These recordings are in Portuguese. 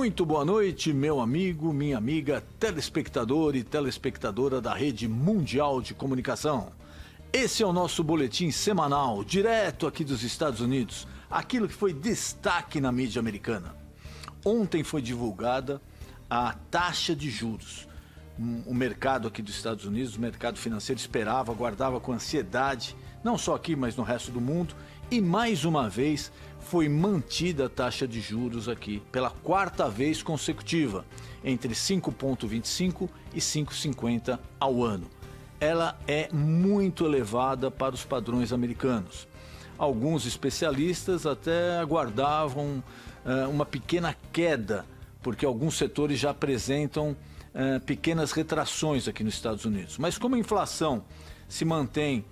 Muito boa noite, meu amigo, minha amiga, telespectador e telespectadora da Rede Mundial de Comunicação. Esse é o nosso boletim semanal, direto aqui dos Estados Unidos, aquilo que foi destaque na mídia americana. Ontem foi divulgada a taxa de juros. O mercado aqui dos Estados Unidos, o mercado financeiro esperava, aguardava com ansiedade, não só aqui, mas no resto do mundo, e mais uma vez foi mantida a taxa de juros aqui, pela quarta vez consecutiva, entre 5,25% e 5,50% ao ano. Ela é muito elevada para os padrões americanos. Alguns especialistas até aguardavam uma pequena queda, porque alguns setores já apresentam pequenas retrações aqui nos Estados Unidos. Mas como a inflação se mantém,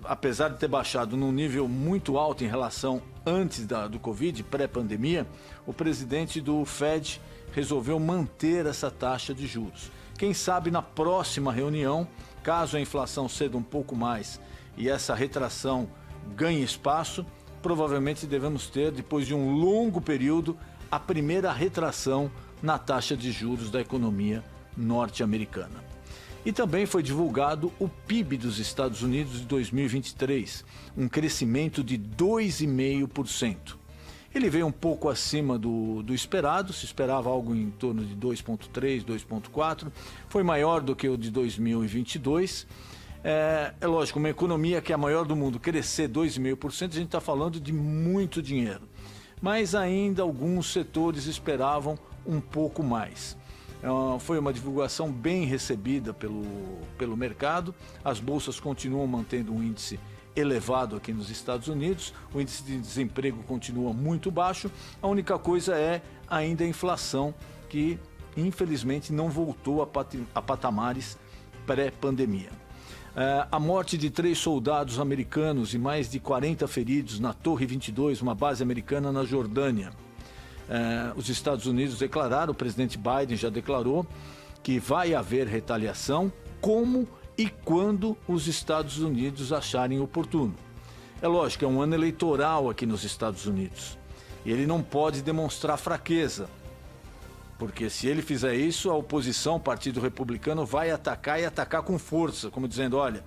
apesar de ter baixado num nível muito alto em relação antes do Covid, pré-pandemia, o presidente do Fed resolveu manter essa taxa de juros. Quem sabe na próxima reunião, caso a inflação ceda um pouco mais e essa retração ganhe espaço, provavelmente devemos ter, depois de um longo período, a primeira retração na taxa de juros da economia norte-americana. E também foi divulgado o PIB dos Estados Unidos de 2023, um crescimento de 2,5%. Ele veio um pouco acima do esperado, se esperava algo em torno de 2,3%, 2,4%, foi maior do que o de 2022. É lógico, uma economia que é a maior do mundo, crescer 2,5%, a gente está falando de muito dinheiro. Mas ainda alguns setores esperavam um pouco mais. Foi uma divulgação bem recebida pelo mercado. As bolsas continuam mantendo um índice elevado aqui nos Estados Unidos. O índice de desemprego continua muito baixo. A única coisa é ainda a inflação, que infelizmente não voltou a patamares pré-pandemia. A morte de 3 soldados americanos e mais de 40 feridos na Torre 22, uma base americana na Jordânia. Os Estados Unidos declararam, o presidente Biden já declarou, que vai haver retaliação como e quando os Estados Unidos acharem oportuno. É lógico, é um ano eleitoral aqui nos Estados Unidos. E ele não pode demonstrar fraqueza, porque se ele fizer isso, a oposição, o Partido Republicano, vai atacar e atacar com força, como dizendo, olha,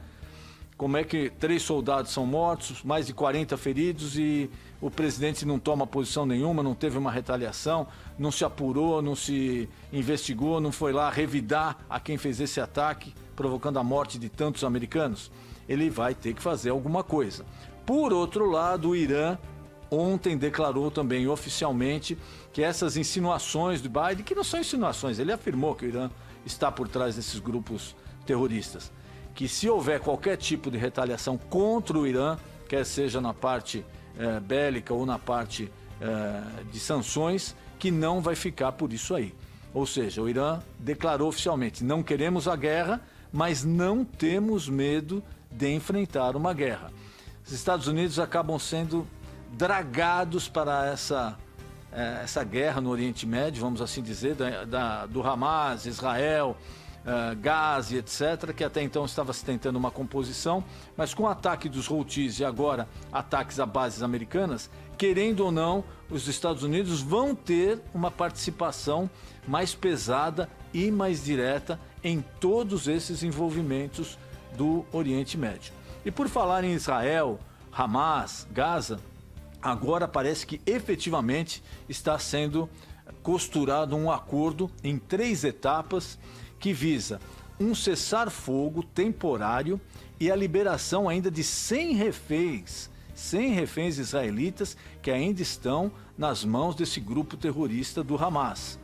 como é que 3 soldados são mortos, mais de 40 feridos e o presidente não toma posição nenhuma, não teve uma retaliação, não se apurou, não se investigou, não foi lá revidar a quem fez esse ataque, provocando a morte de tantos americanos? Ele vai ter que fazer alguma coisa. Por outro lado, o Irã ontem declarou também oficialmente que essas insinuações do Biden, que não são insinuações, ele afirmou que o Irã está por trás desses grupos terroristas, que se houver qualquer tipo de retaliação contra o Irã, quer seja na parte bélica ou na parte de sanções, que não vai ficar por isso aí. Ou seja, o Irã declarou oficialmente, não queremos a guerra, mas não temos medo de enfrentar uma guerra. Os Estados Unidos acabam sendo dragados para essa guerra no Oriente Médio, vamos assim dizer, do Hamas, Israel, Gaza, etc., que até então estava se tentando uma composição, mas com o ataque dos Houthis e agora ataques a bases americanas, querendo ou não, os Estados Unidos vão ter uma participação mais pesada e mais direta em todos esses envolvimentos do Oriente Médio. E por falar em Israel, Hamas, Gaza, agora parece que efetivamente está sendo costurado um acordo em 3 etapas que visa um cessar-fogo temporário e a liberação ainda de 100 reféns israelitas que ainda estão nas mãos desse grupo terrorista do Hamas.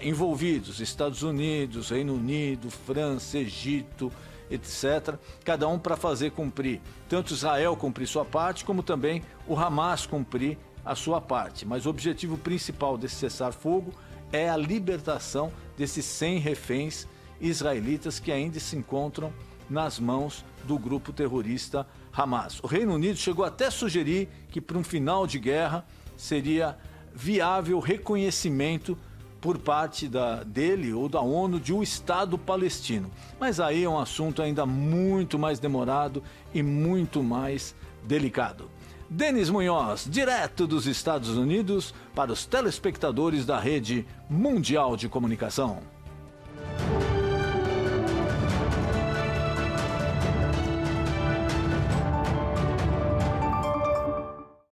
Envolvidos Estados Unidos, Reino Unido, França, Egito, etc., cada um para fazer cumprir, tanto Israel cumprir sua parte, como também o Hamas cumprir a sua parte. Mas o objetivo principal desse cessar-fogo é a libertação desses 100 reféns israelitas que ainda se encontram nas mãos do grupo terrorista Hamas. O Reino Unido chegou até a sugerir que para um final de guerra seria viável reconhecimento por parte dele ou da ONU de um Estado palestino. Mas aí é um assunto ainda muito mais demorado e muito mais delicado. Denis Munhoz, direto dos Estados Unidos, para os telespectadores da Rede Mundial de Comunicação.